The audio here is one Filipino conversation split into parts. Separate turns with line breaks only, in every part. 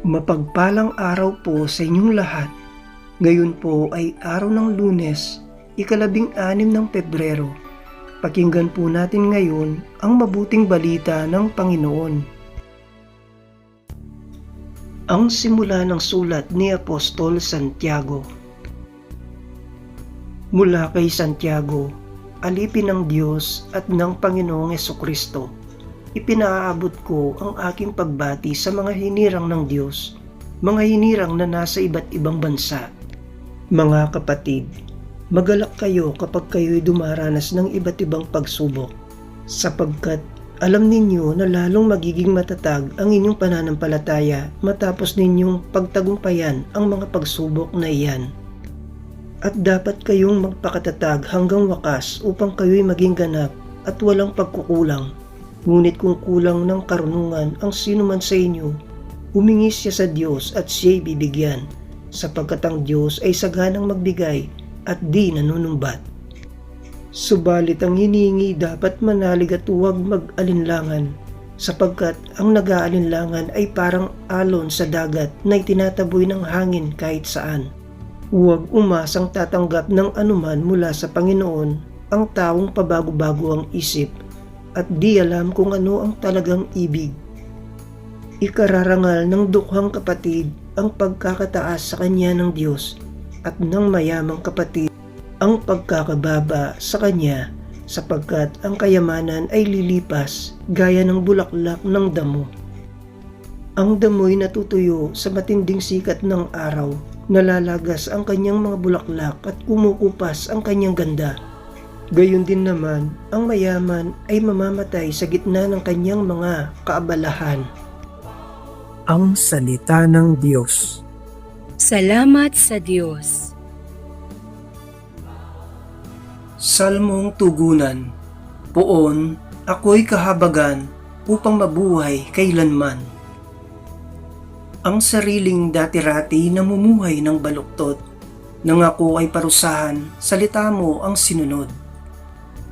Mapagpalang araw po sa inyong lahat. Ngayon po ay araw ng Lunes, ika-16 ng Pebrero. Pakinggan po natin ngayon ang mabuting balita ng Panginoon. Ang simula ng sulat ni Apostol Santiago. Mula kay Santiago, alipin ng Diyos at ng Panginoong Hesukristo, ipinaabot ko ang aking pagbati sa mga hinirang ng Diyos, mga hinirang na nasa iba't ibang bansa. Mga kapatid, magalak kayo kapag kayo'y dumaranas ng iba't ibang pagsubok, sapagkat alam ninyo na lalong magiging matatag ang inyong pananampalataya matapos ninyong pagtagumpayan ang mga pagsubok na iyan. At dapat kayong magpakatatag hanggang wakas upang kayo'y maging ganap at walang pagkukulang. Ngunit kung kulang ng karunungan ang sino man sa inyo, humingi siya sa Diyos at siya'y bibigyan, sapagkat ang Diyos ay saganang magbigay at di nanunumbat. Subalit ang hinihingi dapat manalig at huwag mag-alinlangan, sapagkat ang nag-aalinlangan ay parang alon sa dagat na itinataboy ng hangin kahit saan. Huwag umasang tatanggap ng anuman mula sa Panginoon ang taong pabago-bago ang isip at di alam kung ano ang talagang ibig. Ikararangal ng dukhang kapatid ang pagkakataas sa kanya ng Diyos at ng mayamang kapatid ang pagkakababa sa kanya, sapagkat ang kayamanan ay lilipas gaya ng bulaklak ng damo. Ang damo'y natutuyo sa matinding sikat ng araw, nalalagas ang kanyang mga bulaklak at kumukupas ang kanyang ganda. Gayon din naman, ang mayaman ay mamamatay sa gitna ng kanyang mga kaabalahan. Ang salita ng Diyos.
Salamat sa Diyos.
Salmong tugunan. Poon, ako'y kahabagan upang mabuhay kailanman. Ang sariling dati-rati namumuhay ng baluktot, nang ako ay parusahan, salita mo ang sinunod.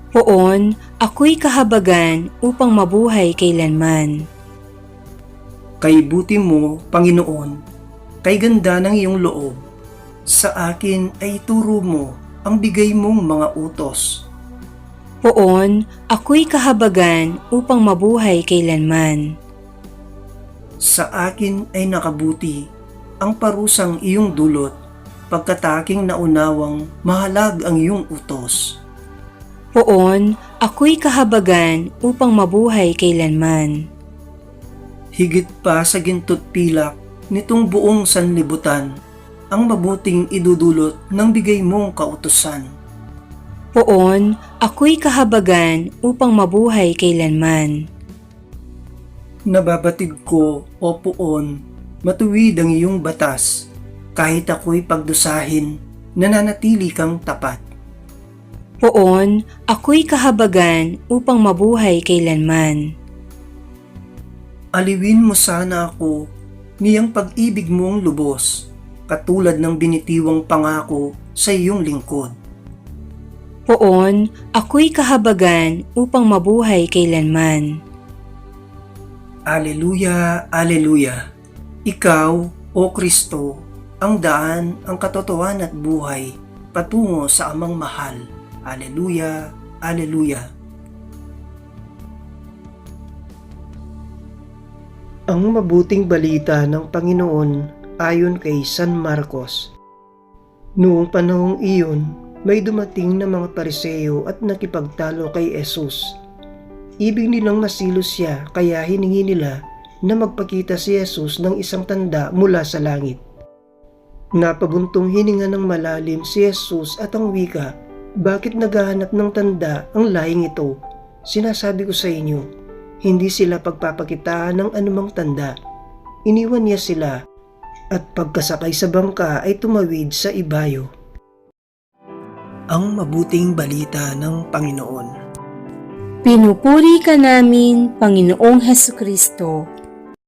Poon, ako'y kahabagan upang mabuhay kailanman.
Kay buti mo, Panginoon, kay ganda ng iyong loob, sa akin ay turo mo ang bigay mong mga utos.
Poon, ako'y kahabagan upang mabuhay kailanman.
Sa akin ay nakabuti ang parusang iyong dulot, pagkataking naunawang mahalag ang iyong utos.
Poon, ako'y kahabagan upang mabuhay kailanman.
Higit pa sa ginto't pilak nitong buong sanlibutan, ang mabuting idudulot ng bigay mong kautusan.
Poon, ako'y kahabagan upang mabuhay kailanman.
Nababatid ko, o Poon, matuwid ang iyong batas, kahit ako'y pagdusahin, nananatili kang tapat.
Poon, ako'y kahabagan upang mabuhay kailanman.
Aliwin mo sana ako niyang pag-ibig mong lubos, katulad ng binitiwang pangako sa iyong lingkod.
Poon, ako'y kahabagan upang mabuhay kailanman.
Aleluya, aleluya. Ikaw, O Kristo, ang daan, ang katotohanan at buhay, patungo sa Amang mahal. Aleluya, aleluya. Ang mabuting balita ng Panginoon ayon kay San Marcos. Noong panahong iyon, may dumating na mga Pariseo at nakipagtalo kay Jesus. Ibig nilang masilos siya, kaya hiningi nila na magpakita si Jesus ng isang tanda mula sa langit. Napabuntong hininga ng malalim si Jesus at ang wika, "Bakit naghahanap ng tanda ang lahing ito? Sinasabi ko sa inyo, hindi sila pagpapakitaan ng anumang tanda." Iniwan niya sila at pagkasakay sa bangka ay tumawid sa ibayo. Ang mabuting balita ng Panginoon.
Pinupuri ka namin, Panginoong Hesukristo.